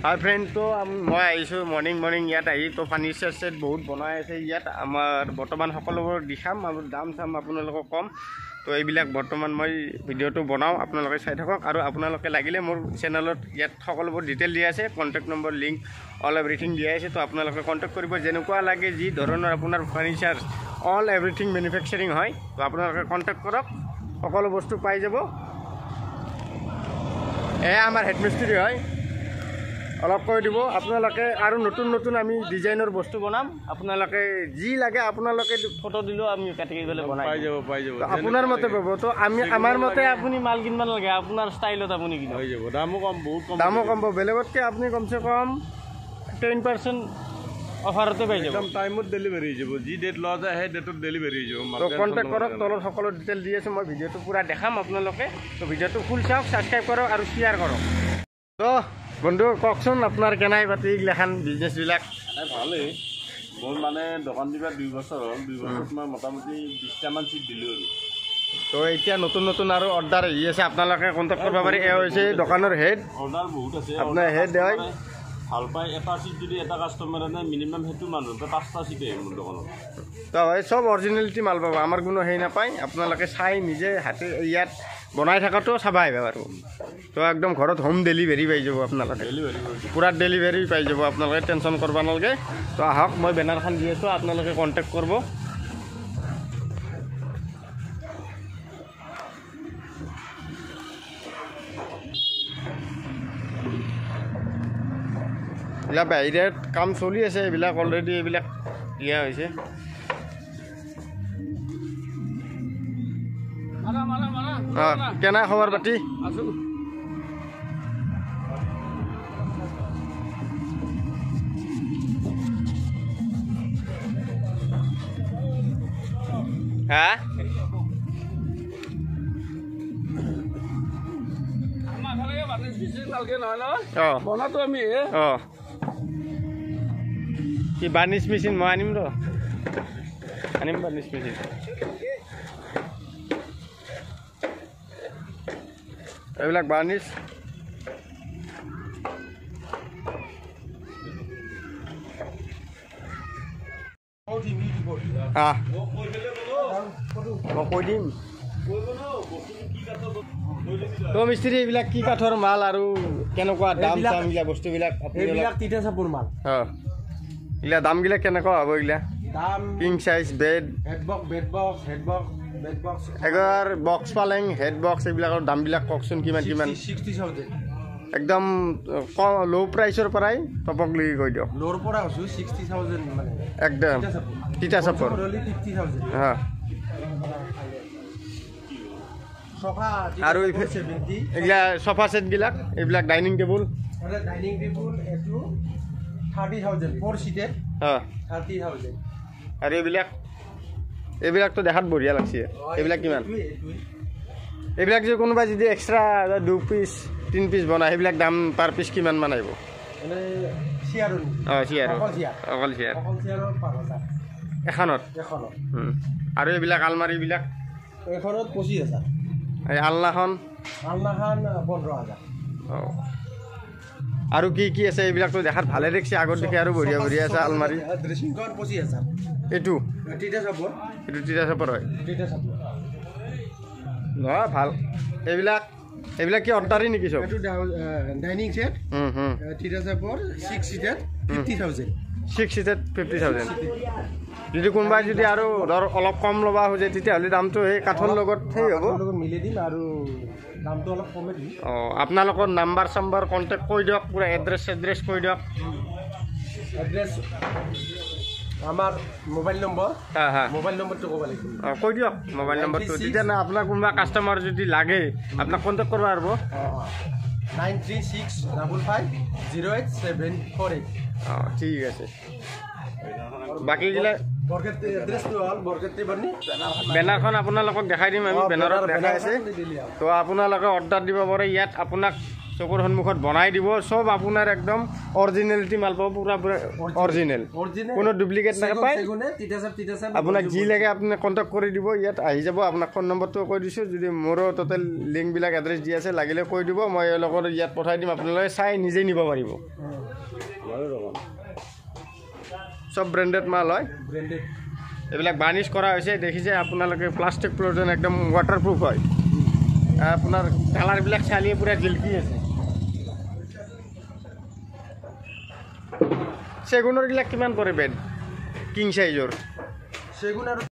হাই friend, তো মই আহিছোঁ মৰ্ণিং ইয়াত আহি তো ফাৰ্নিচাৰ ছেট বহুত বনাই আছে ইয়াত। আমাৰ বৰ্তমান সকলোবোৰ দেখাম আৰু দাম চাম আপোনালোকক ক'ম। তো এইবিলাক বৰ্তমান মই ভিডিঅ'টো বনাওঁ, আপোনালোকে চাই থাকক। আৰু আপোনালোকে লাগিলে মোৰ চেনেলত ইয়াত সকলোবোৰ ডিটেইল দিয়া আছে, contact number, link, all everything দিয়া আছে। তো আপোনালোকে কণ্টেক্ট কৰিব, যেনেকুৱা লাগে যি ধৰণৰ আপোনাৰ ফাৰ্নিচাৰ অল এভৰিথিং মেনুফেকচাৰিং হয়। তো আপোনালোকে কণ্টেক্ট কৰক, সকলো বস্তু পাই যাব। এয়া আমাৰ হেড মিস্ত্ৰী হয়, অলপ কৈ দিব আপোনালোকে। আৰু নতুন আমি ডিজাইনৰ বস্তু বনাম, আপোনালোকে যি লাগে আপোনালোকে ফটো দিলেও আমি কাটি পেলাই বনাই পাই যাব। আপোনাৰ মতে পাব। তো আমাৰ মতে আপুনি মাল কিনিব নালাগে, আপোনাৰ ষ্টাইলত আপুনি কিনিব হৈ যাব। দামো কম, বহুত কম, দামো কম পাব। বেলেগতকৈ আপুনি কমচে কম 10% অফাৰতে পাই যাব। টাইমত ডেলিভাৰী হৈ যাব, যি ডেট লোৱা যায় সেই ডেটত ডেলিভাৰী হৈ যাব। তো কণ্টেক্ট কৰক, তলত সকলো ডিটেইল দি আছে। মই ভিডিঅ'টো পূৰা দেখাম আপোনালোকে। তো ভিডিঅ'টো ফুল চাওক, ছাবস্ক্ৰাইব কৰক আৰু শ্বেয়াৰ কৰক। তো বন্ধু কওকচোন, আপোনাৰ কেনাই পাতি এইগিলাখান বিজনেছবিলাক? ভালেই। মোৰ মানে দোকান দিবা 2 বছৰ হ'ল। 2 বছৰত মই মোটামুটি 20টামান চিট দিলোঁ আৰু। তো এতিয়া নতুন আৰু অৰ্ডাৰ আহি আছে, আপোনালোকে কণ্টেক্ট কৰিব পাৰে। এয়া হৈছে দোকানৰ হেড। অৰ্ডাৰ বহুত আছে, আপোনাৰ হেড হয়। ভাল পায় এটা চিট যদি এটা কাষ্টমাৰ আনে মিনিমাম সেইটো মানুহ 5টা চিটে মোৰ দোকানত। তো হয়, চব অৰিজিনেলিটি মাল পাব, আমাৰ কোনো হেৰি নাপায়। আপোনালোকে চাই নিজে হাতে ইয়াত বনাই থকাটো চাব আহিব আৰু। তো একদম ঘৰত হোম ডেলিভাৰী পাই যাব আপোনালোকে, পূৰা ডেলিভাৰী পাই যাব। আপোনালোকে টেনশ্যন কৰিব নালাগে। তো আহক, মই বেনাৰখন দি আছোঁ, আপোনালোকে কণ্টেক্ট কৰিব। এইবিলাক বাহিৰত কাম চলি আছে, এইবিলাক অলৰেডি এইবিলাক দিয়া হৈছে। কেনে খবৰ পাতি? হা বনাতো আমি কি বাৰ্নিছ মেচিন মই আনিম বাৰ্নিছ মেচিন। এইবিলাক বাৰ্নিছ মই কৈ দিম। তো মিস্ত্ৰী, এইবিলাক কি কাঠৰ মাল আৰু কেনেকুৱা দাম চাম এইবিলাক বস্তুবিলাক? এইবিলাক তিতা চাপৰ মাল। এইগিলা দামবিলাক কেনেকুৱা হ'ব? এইগিলা দাম কিং চাইজ বেড, এগৰ বক্স পালেং, হেড বক্স, এইবিলাকৰ দামবিলাক কওকচোন কিমান? 60,000। একদম ল' প্ৰাইচৰ পৰাই টপক লাগি কৈ দিয়ক। ল'ৰ পৰা আছোঁ 60,000 মানে একদম তিতা চাপৰ। 50,000। আৰু এইগিলা চফা ছেটবিলাক, এইবিলাক ডাইনিং টেবুল এইটো 30,000 4 চিটেড 30,000। আৰু এইবিলাকতো দেখাত বঢ়িয়া লাগছে। এইবিলাক কিমান? এইবিলাক যে কোনোবাই যদি এক্সট্ৰা 2 পিচ 3 পিচ বনায়, সেইবিলাক দাম পাৰ পিচ কিমান মান আহিব? চিয়াৰ অকল চিয়াৰ এখনত। আৰু এইবিলাক আলমাৰীবিলাক এখনত 25,000। এই আলনাখন 15,000। আৰু কি আছে? এইবিলাকতো দেখাত ভালে দেখছে, আগত দেখি আৰু বঢ়িয়া আছে। আলমাৰী ড্ৰেছিংখন 25,000। এইটো তিতা চাপৰ হয় নহয়? ভাল। এইবিলাক কি অৰ্ডাৰী নেকি চব? এইটো ডাইনিং ছেট তিতা চাপৰ 6 চিটেড 50,000। 6 চিটেড 50,000। যদি কোনোবাই যদি আৰু ধৰ অলপ কম ল'বা খোজে, তেতিয়াহ'লে দামটো সেই কাঠৰ লগত সেই হ'ব, মিলাই দিম আৰু দামটো অলপ কমাই দিম। আপোনালোকৰ নাম্বাৰ চাম্বাৰ কণ্টেক্ট কৰি দিয়ক, পূৰা এড্ৰেছ কৈ দিয়ক। এড্ৰেছ আমাৰ মোবাইল নম্বৰটো ক'ব লাগিব। কৈ দিয়ক মোবাইল নম্বৰটো। তেতিয়া না আপোনাক কোনোবা কাষ্টমাৰ যদি লাগে আপোনাক কণ্টেক্ট কৰিব পাৰিব। 9365508748। ঠিক আছে। বাকীগিলা বেনাৰখন আপোনালোকক দেখাই দিম আমি, বেনাৰত দেখাই আছে। তো আপোনালোকে অৰ্ডাৰ দিব পাৰে। ইয়াত আপোনাক চকুৰ সন্মুখত বনাই দিব চব আপোনাৰ একদম অৰিজিনেলিটি মাল পাব পুৰা পুৰা অৰিজিনেল কোনো ডুপ্লিকেট নাপায় আপোনাক যি লাগে আপুনি কণ্টেক্ট কৰি দিব ইয়াত আহি যাব আপোনাক ফোন নম্বৰটো কৈ দিছোঁ যদি মোৰো টোটেল লিংকবিলাক এড্ৰেছ দি আছে লাগিলে কৈ দিব মই লগত ইয়াত পঠাই দিম আপোনালোকে চাই নিজেই নিব পাৰিব চব ব্ৰেণ্ডেড মাল হয় এইবিলাক বাৰ্নিছ কৰা হৈছে দেখিছে আপোনালোকে প্লাষ্টিক প্ৰয়োজন একদম ৱাটাৰপ্ৰুফ হয় আপোনাৰ কালাৰবিলাক চালিয়ে পূৰা জিলকি আছে চেগুনৰ গিলাক কিমান পৰে বেড কিং সাইজৰ সেগুন আৰ